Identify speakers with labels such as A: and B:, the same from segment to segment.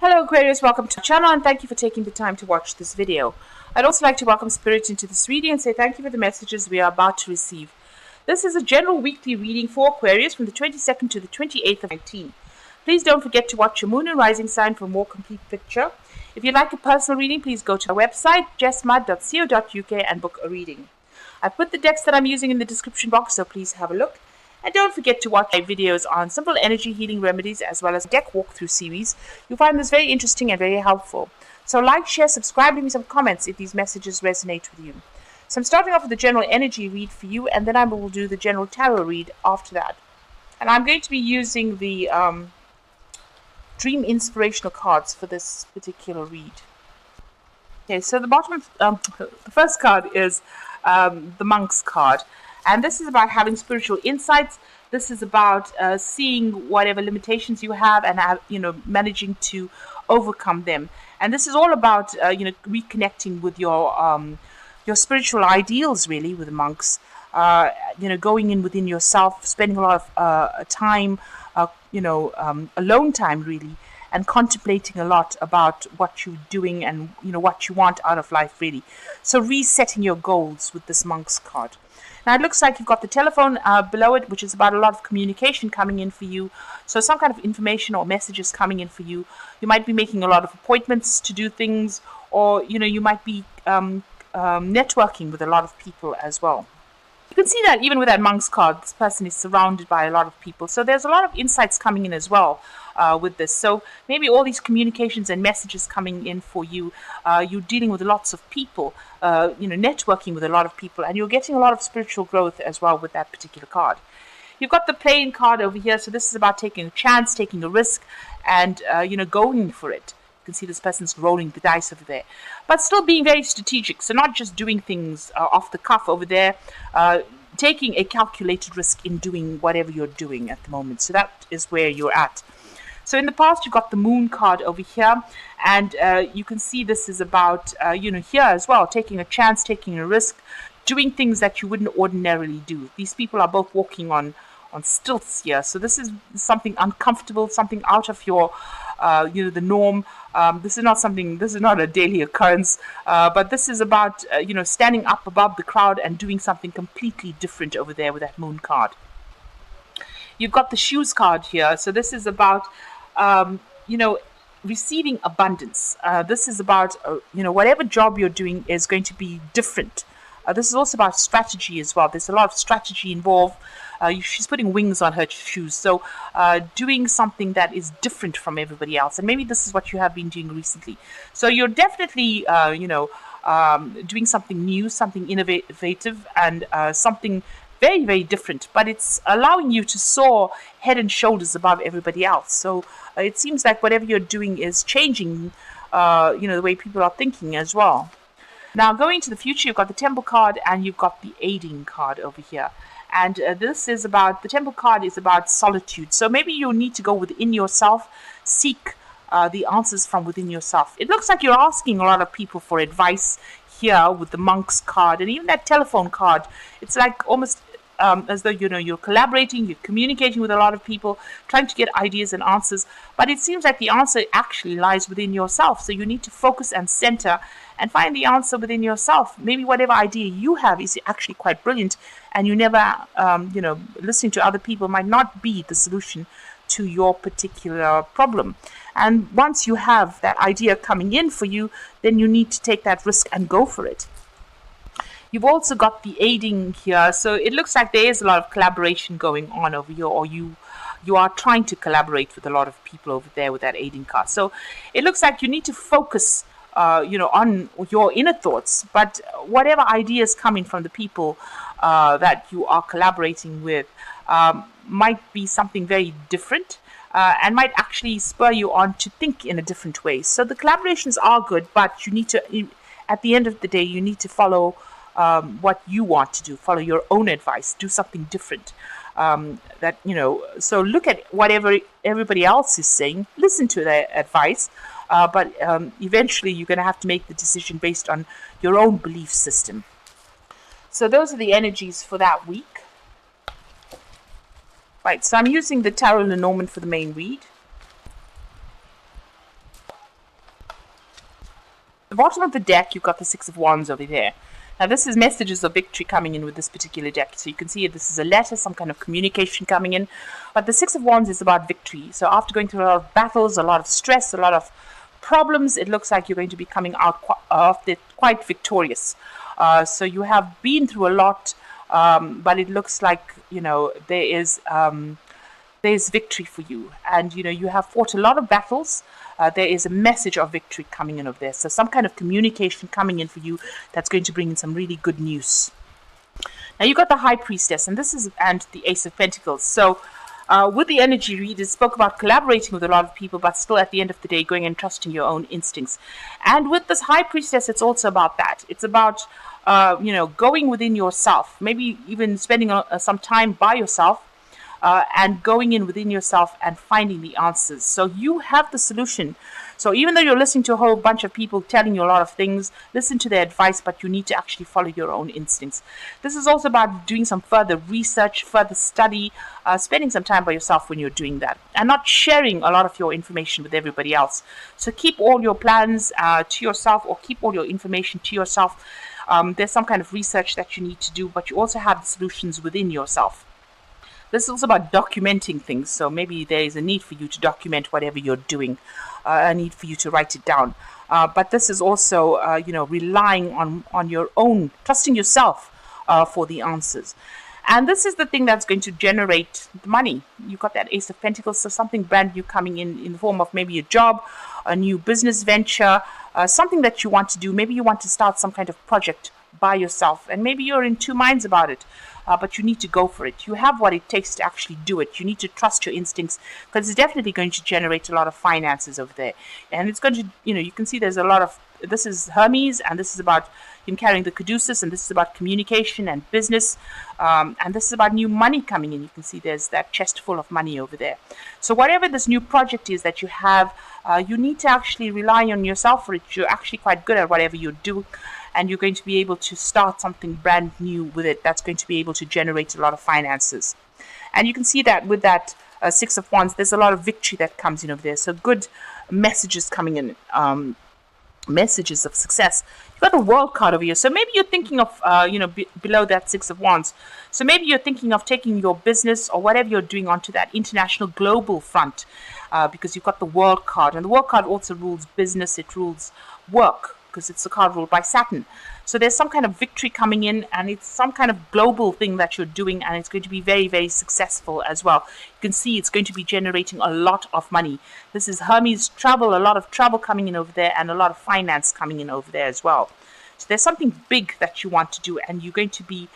A: Hello Aquarius, welcome to the channel and thank you for taking the time to watch this video. I'd also like to welcome Spirit into this reading and say thank you for the messages we are about to receive. This is a general weekly reading for Aquarius from the 22nd to the 28th of 19. Please don't forget to watch your moon and rising sign for a more complete picture. If you'd like a personal reading, please go to our website jessmud.co.uk and book a reading. I've put the decks that I'm using in the description box, so please have a look. And don't forget to watch my videos on simple energy healing remedies as well as deck walkthrough series. You'll find this very interesting and very helpful. So like, share, subscribe, leave me some comments if these messages resonate with you. So I'm starting off with the general energy read for you, and then I will do the general tarot read after that. And I'm going to be using the Dream Inspirational cards for this particular read. Okay, so the bottom of the first card is the Monk's card. And this is about having spiritual insights. This is about seeing whatever limitations you have and managing to overcome them. And this is all about reconnecting with your spiritual ideals, really, with the monks. Going in within yourself, spending a lot of time, alone time, really, and contemplating a lot about what you're doing and what you want out of life, really. So resetting your goals with this Monk's card. Now it looks like you've got the telephone below it, which is about a lot of communication coming in for you. So some kind of information or messages coming in for you. You might be making a lot of appointments to do things, or you might be networking with a lot of people as well. You can see that even with that Monk's card, this person is surrounded by a lot of people. So there's a lot of insights coming in as well with this. So maybe all these communications and messages coming in for you, you're dealing with lots of people, networking with a lot of people, and you're getting a lot of spiritual growth as well with that particular card. You've got the playing card over here. So this is about taking a chance, taking a risk, and, going for it. You can see this person's rolling the dice over there, but still being very strategic. So not just doing things off the cuff over there, taking a calculated risk in doing whatever you're doing at the moment. So that is where you're at. So in the past, you've got the Moon card over here, and you can see this is about, here as well, taking a chance, taking a risk, doing things that you wouldn't ordinarily do. These people are both walking on stilts here. So this is something uncomfortable, something out of your, the norm. This is not a daily occurrence, but this is about, standing up above the crowd and doing something completely different over there with that Moon card. You've got the Shoes card here. So this is about, receiving abundance. This is about, whatever job you're doing is going to be different. This is also about strategy as well. There's a lot of strategy involved. She's putting wings on her shoes. So doing something that is different from everybody else. And maybe this is what you have been doing recently. So you're definitely, doing something new, something innovative, and something very, very different, but it's allowing you to soar head and shoulders above everybody else. So it seems like whatever you're doing is changing, the way people are thinking as well. Now, going to the future, you've got the Temple card and you've got the Aiding card over here. And the Temple card is about solitude. So maybe you need to go within yourself, seek the answers from within yourself. It looks like you're asking a lot of people for advice here with the Monk's card and even that telephone card. It's like almost as though you're collaborating, you're communicating with a lot of people, trying to get ideas and answers, but it seems like the answer actually lies within yourself. So you need to focus and center and find the answer within yourself. Maybe whatever idea you have is actually quite brilliant, and you never listening to other people might not be the solution to your particular problem. And once you have that idea coming in for you, then you need to take that risk and go for it. You've also got the Aiding here. So it looks like there is a lot of collaboration going on over here, or you are trying to collaborate with a lot of people over there with that Aiding card. So it looks like you need to focus, on your inner thoughts, but whatever ideas coming from the people that you are collaborating with might be something very different. And might actually spur you on to think in a different way. So the collaborations are good, but you need to, at the end of the day, you need to follow what you want to do, follow your own advice, do something different. So look at whatever everybody else is saying, listen to their advice, but eventually you're going to have to make the decision based on your own belief system. So those are the energies for that week. Right, so I'm using the Tarot Lenormand for the main read. The bottom of the deck, you've got the Six of Wands over there. Now, this is messages of victory coming in with this particular deck. So you can see this is a letter, some kind of communication coming in. But the Six of Wands is about victory. So after going through a lot of battles, a lot of stress, a lot of problems, it looks like you're going to be coming out of it quite victorious. So you have been through a lot, but it looks like, there's victory for you. And, you have fought a lot of battles. There is a message of victory coming in over there. So some kind of communication coming in for you that's going to bring in some really good news. Now you've got the High Priestess, and the Ace of Pentacles. So with the energy read, it spoke about collaborating with a lot of people, but still at the end of the day, going and trusting your own instincts. And with this High Priestess, it's also about that. It's about, going within yourself, maybe even spending some time by yourself, and going in within yourself and finding the answers. So you have the solution. So even though you're listening to a whole bunch of people telling you a lot of things, listen to their advice, but you need to actually follow your own instincts. This is also about doing some further research, further study, spending some time by yourself when you're doing that, and not sharing a lot of your information with everybody else. So keep all your plans to yourself, or keep all your information to yourself. There's some kind of research that you need to do, but you also have the solutions within yourself. This is also about documenting things. So maybe there is a need for you to document whatever you're doing, a need for you to write it down. But this is also, relying on your own, trusting yourself for the answers. And this is the thing that's going to generate the money. You've got that Ace of Pentacles, so something brand new coming in the form of maybe a job, a new business venture, something that you want to do. Maybe you want to start some kind of project by yourself, and maybe you're in two minds about it. But you need to go for it. You have what it takes to actually do it. You need to trust your instincts, because it's definitely going to generate a lot of finances over there. And it's going to, you can see there's a lot of, this is Hermes, and this is about him carrying the caduceus, and this is about communication and business. And this is about new money coming in. You can see there's that chest full of money over there. So whatever this new project is that you have, you need to actually rely on yourself for it. You're actually quite good at whatever you do. And you're going to be able to start something brand new with it that's going to be able to generate a lot of finances. And you can see that with that Six of Wands, there's a lot of victory that comes in over there. So good messages coming in, messages of success. You've got the World card over here. So maybe you're thinking of, below that Six of Wands. So maybe you're thinking of taking your business or whatever you're doing onto that international global front, because you've got the World card. And the World card also rules business. It rules work, because it's a card ruled by Saturn. So there's some kind of victory coming in, and it's some kind of global thing that you're doing, and it's going to be very, very successful as well. You can see it's going to be generating a lot of money. This is Hermes travel, a lot of travel coming in over there, and a lot of finance coming in over there as well. So there's something big that you want to do, and you're going to be,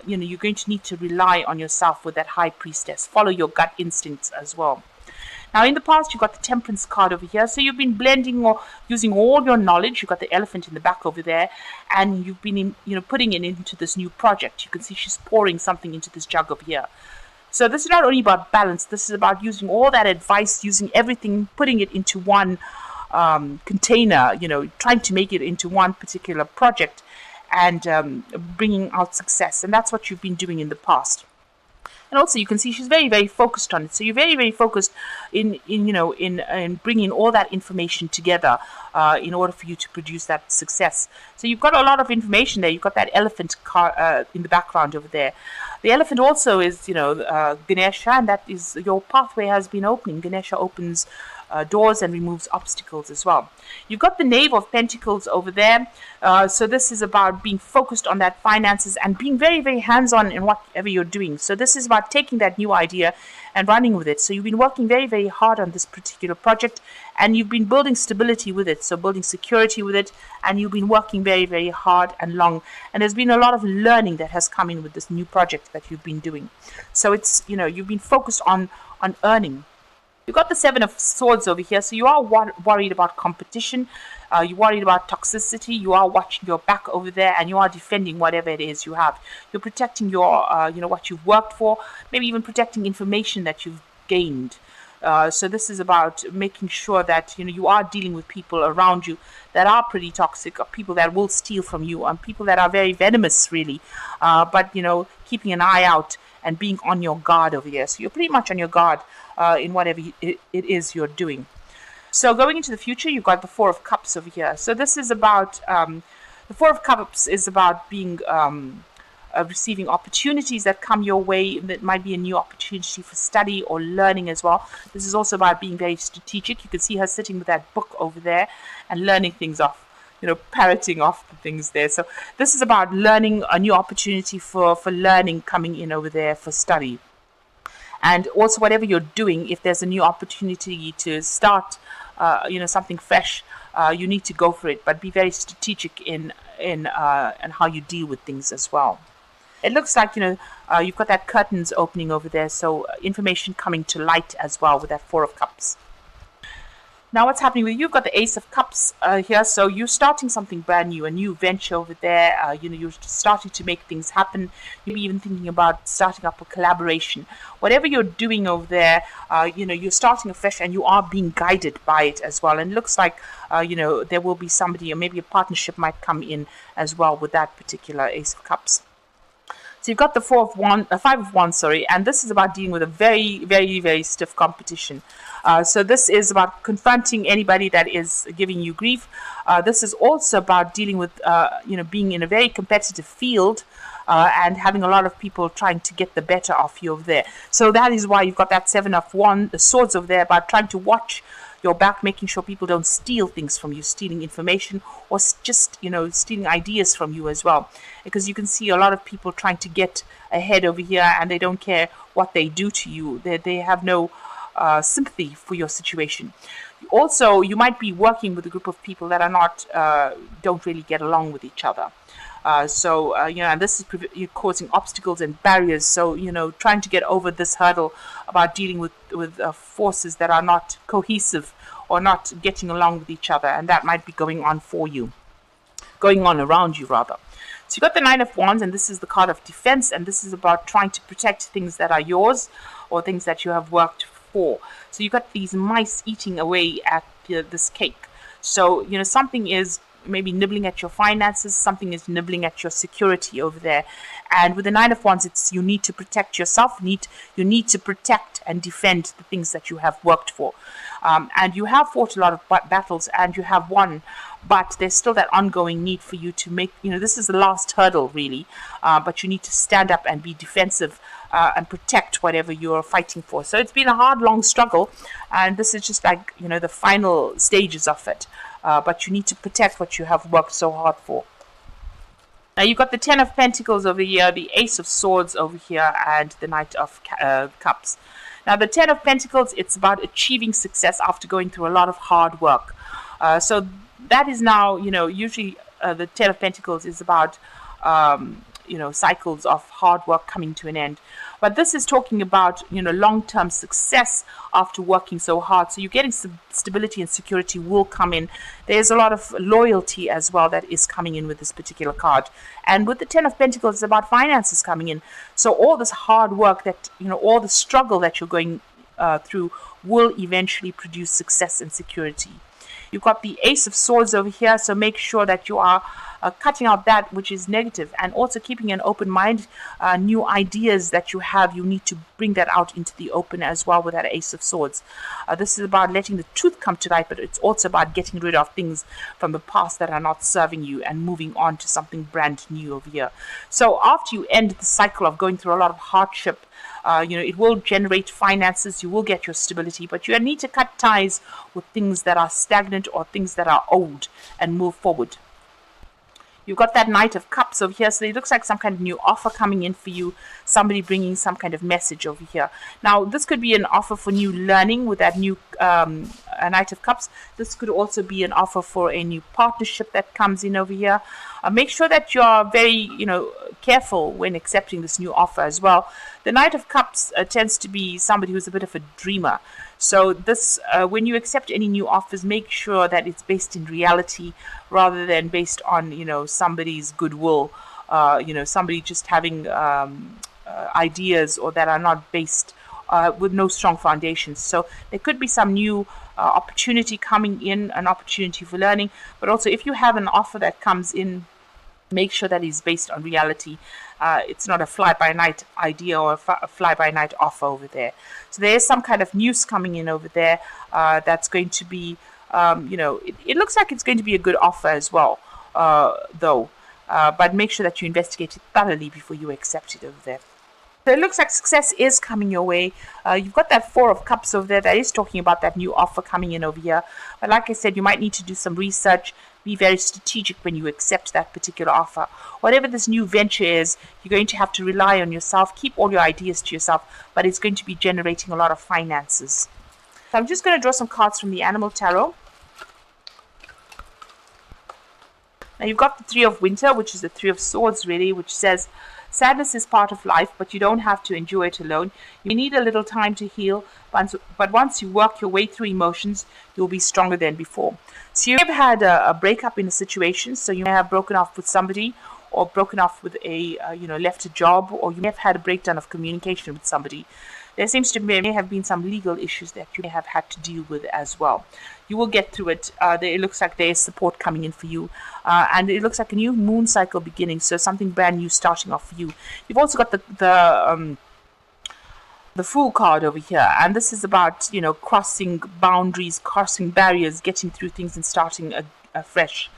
A: you're going to need to rely on yourself with that High Priestess. Follow your gut instincts as well. Now, in the past, you've got the Temperance card over here. So you've been blending or using all your knowledge. You've got the elephant in the back over there. And you've been, putting it into this new project. You can see she's pouring something into this jug over here. So this is not only about balance. This is about using all that advice, using everything, putting it into one container, trying to make it into one particular project and bringing out success. And that's what you've been doing in the past. And also, you can see she's very, very focused on it. So you're very, very focused in bringing all that information together in order for you to produce that success. So you've got a lot of information there. You've got that elephant car in the background over there. The elephant also is, Ganesha, and that is your pathway has been opening. Ganesha opens doors and removes obstacles as well. You've got the Knave of Pentacles over there. So this is about being focused on that finances and being very, very hands-on in whatever you're doing. So this is about taking that new idea and running with it. So you've been working very, very hard on this particular project, and you've been building stability with it. So building security with it, and you've been working very, very hard and long. And there's been a lot of learning that has come in with this new project that you've been doing. So it's, you've been focused on earning. You've got the Seven of Swords over here, so you are worried about competition, you're worried about toxicity, you are watching your back over there, and you are defending whatever it is you have. You're protecting your, what you've worked for, maybe even protecting information that you've gained. So this is about making sure that, you are dealing with people around you that are pretty toxic, or people that will steal from you, and people that are very venomous, really. But, keeping an eye out and being on your guard over here. So you're pretty much on your guard in whatever it is you're doing. So going into the future, you've got the Four of Cups over here. So this is about, the Four of Cups is about being, receiving opportunities that come your way. That might be a new opportunity for study or learning as well. This is also about being very strategic. You can see her sitting with that book over there and learning things off, parroting off the things there. So this is about learning, a new opportunity for learning coming in over there for study. And also whatever you're doing, if there's a new opportunity to start, something fresh, you need to go for it, but be very strategic in how you deal with things as well. It looks like, you've got that curtains opening over there, so information coming to light as well with that Four of Cups. Now what's happening with you? You've got the Ace of Cups here, so you're starting something brand new, a new venture over there. You're starting to make things happen. Maybe even thinking about starting up a collaboration. Whatever you're doing over there, you're starting afresh, and you are being guided by it as well. And it looks like, there will be somebody, or maybe a partnership might come in as well with that particular Ace of Cups. So you've got the Five of Wands, and this is about dealing with a very, very, very stiff competition. So this is about confronting anybody that is giving you grief. This is also about dealing with, being in a very competitive field and having a lot of people trying to get the better of you over there. So that is why you've got that Seven of Swords over there, about trying to watch your back, making sure people don't steal things from you, stealing information, or just, stealing ideas from you as well. Because you can see a lot of people trying to get ahead over here, and they don't care what they do to you. They have no sympathy for your situation. Also, you might be working with a group of people that are not, don't really get along with each other. And this is causing obstacles and barriers. So, trying to get over this hurdle about dealing with forces that are not cohesive or not getting along with each other. And that might be going on around you rather. So you've got the Nine of Wands, and this is the card of defense. And this is about trying to protect things that are yours or things that you have worked for. So you've got these mice eating away at this cake. So, something is maybe nibbling at your finances, something is nibbling at your security over there. And with the Nine of Wands, it's you need to protect yourself, you need to protect and defend the things that you have worked for. And you have fought a lot of battles, and you have won, but there's still that ongoing need for you to make, this is the last hurdle really, but you need to stand up and be defensive and protect whatever you're fighting for. So it's been a hard, long struggle, and this is just like, the final stages of it. But you need to protect what you have worked so hard for. Now you've got the Ten of Pentacles over here, the Ace of Swords over here, and the Knight of Cups. Now the Ten of Pentacles, it's about achieving success after going through a lot of hard work. So that is now, usually the Ten of Pentacles is about, cycles of hard work coming to an end. But this is talking about, long-term success after working so hard. So you're getting some stability and security will come in. There's a lot of loyalty as well that is coming in with this particular card. And with the Ten of Pentacles, it's about finances coming in. So all this hard work that, all the struggle that you're going through will eventually produce success and security. You've got the Ace of Swords over here, so make sure that you are cutting out that which is negative, and also keeping an open mind. New ideas that you have, you need to bring that out into the open as well with that Ace of Swords. This is about letting the truth come to light, but it's also about getting rid of things from the past that are not serving you and moving on to something brand new over here. So after you end the cycle of going through a lot of hardship, it will generate finances, you will get your stability, but you need to cut ties with things that are stagnant or things that are old and move forward. You've got that Knight of Cups over here, so it looks like some kind of new offer coming in for you, somebody bringing some kind of message over here. Now, this could be an offer for new learning with that new Knight of Cups. This could also be an offer for a new partnership that comes in over here. Make sure that you're very, careful when accepting this new offer as well. The Knight of Cups tends to be somebody who's a bit of a dreamer. So this, when you accept any new offers, make sure that it's based in reality rather than based on, somebody's goodwill, somebody just having ideas or that are not based with no strong foundations. So there could be some new opportunity coming in, an opportunity for learning, but also if you have an offer that comes in Make sure that it's based on reality. It's not a fly-by-night idea or a fly-by-night offer over there. So there is some kind of news coming in over there that's going to be, it looks like it's going to be a good offer as well, though. But make sure that you investigate it thoroughly before you accept it over there. So it looks like success is coming your way. You've got that Four of Cups over there that is talking about that new offer coming in over here. But like I said, you might need to do some research. Be very strategic when you accept that particular offer. Whatever this new venture is, you're going to have to rely on yourself. Keep all your ideas to yourself, but it's going to be generating a lot of finances. So I'm just going to draw some cards from the Animal Tarot. Now you've got the Three of Winter, which is the Three of Swords really, which says, sadness is part of life, but you don't have to endure it alone. You need a little time to heal, but once you work your way through emotions, you'll be stronger than before. So you've had a breakup in a situation, so you may have broken off with somebody, or broken off with left a job, or you may have had a breakdown of communication with somebody. There seems to may have been some legal issues that you may have had to deal with as well. You will get through it. It looks like there is support coming in for you. And it looks like a new moon cycle beginning, so something brand new starting off for you. You've also got the Fool card over here, and this is about, crossing boundaries, crossing barriers, getting through things and starting afresh.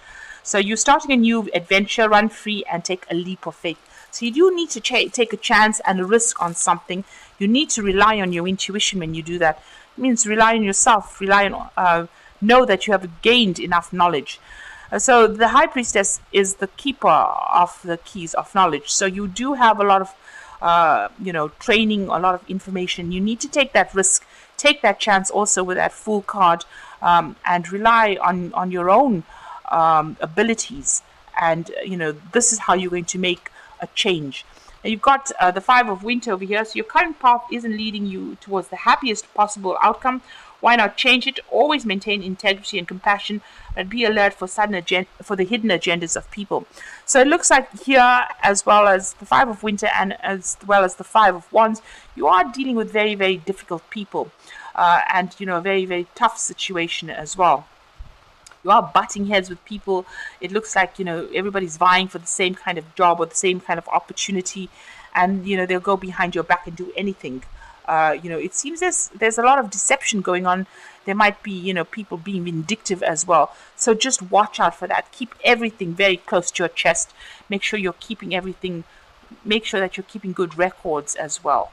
A: So you're starting a new adventure, run free and take a leap of faith. So you do need to take a chance and a risk on something. You need to rely on your intuition when you do that. It means rely on yourself, know that you have gained enough knowledge. So the High Priestess is the keeper of the keys of knowledge. So you do have a lot of, training, a lot of information. You need to take that risk, take that chance also with that Fool card, and rely on your own abilities. And, this is how you're going to make a change. Now you've got the Five of Winter over here. So your current path isn't leading you towards the happiest possible outcome. Why not change it? Always maintain integrity and compassion, and be alert for the hidden agendas of people. So it looks like here, as well as the Five of Winter and as well as the Five of Wands, you are dealing with very, very difficult people, and a very, very tough situation as well. You are butting heads with people. It looks like, everybody's vying for the same kind of job or the same kind of opportunity, and, they'll go behind your back and do anything. It seems there's a lot of deception going on. There might be, people being vindictive as well. So just watch out for that. Keep everything very close to your chest. Make sure you're keeping everything. Make sure that you're keeping good records as well.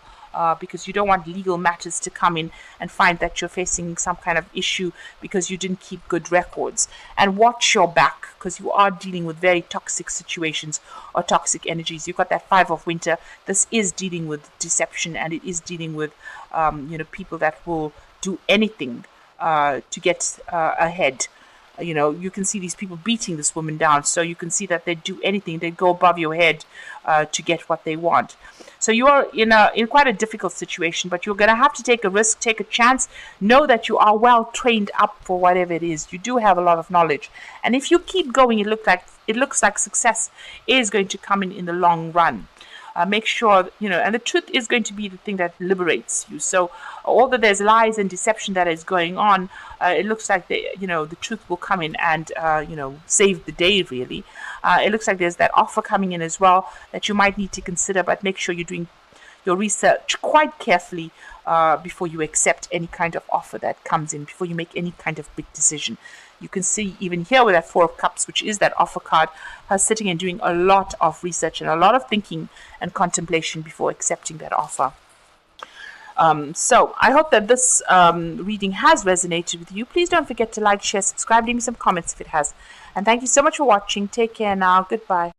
A: Because you don't want legal matters to come in and find that you're facing some kind of issue because you didn't keep good records. And watch your back, because you are dealing with very toxic situations or toxic energies. You've got that Five of Winter. This is dealing with deception, and it is dealing with people that will do anything to get ahead. You can see these people beating this woman down, so you can see that they do anything. They go above your head to get what they want. So you are in quite a difficult situation, but you're going to have to take a risk, take a chance. Know that you are well trained up for whatever it is. You do have a lot of knowledge, and if you keep going, it looks like success is going to come in the long run. Make sure, and the truth is going to be the thing that liberates you. So although there's lies and deception that is going on, it looks like the truth will come in and, save the day, really. It looks like there's that offer coming in as well that you might need to consider, but make sure you're doing your research quite carefully before you accept any kind of offer that comes in, before you make any kind of big decision. You can see even here with that Four of Cups, which is that offer card, her sitting and doing a lot of research and a lot of thinking and contemplation before accepting that offer. So I hope that this reading has resonated with you. Please don't forget to like, share, subscribe, leave me some comments if it has. And thank you so much for watching. Take care now. Goodbye.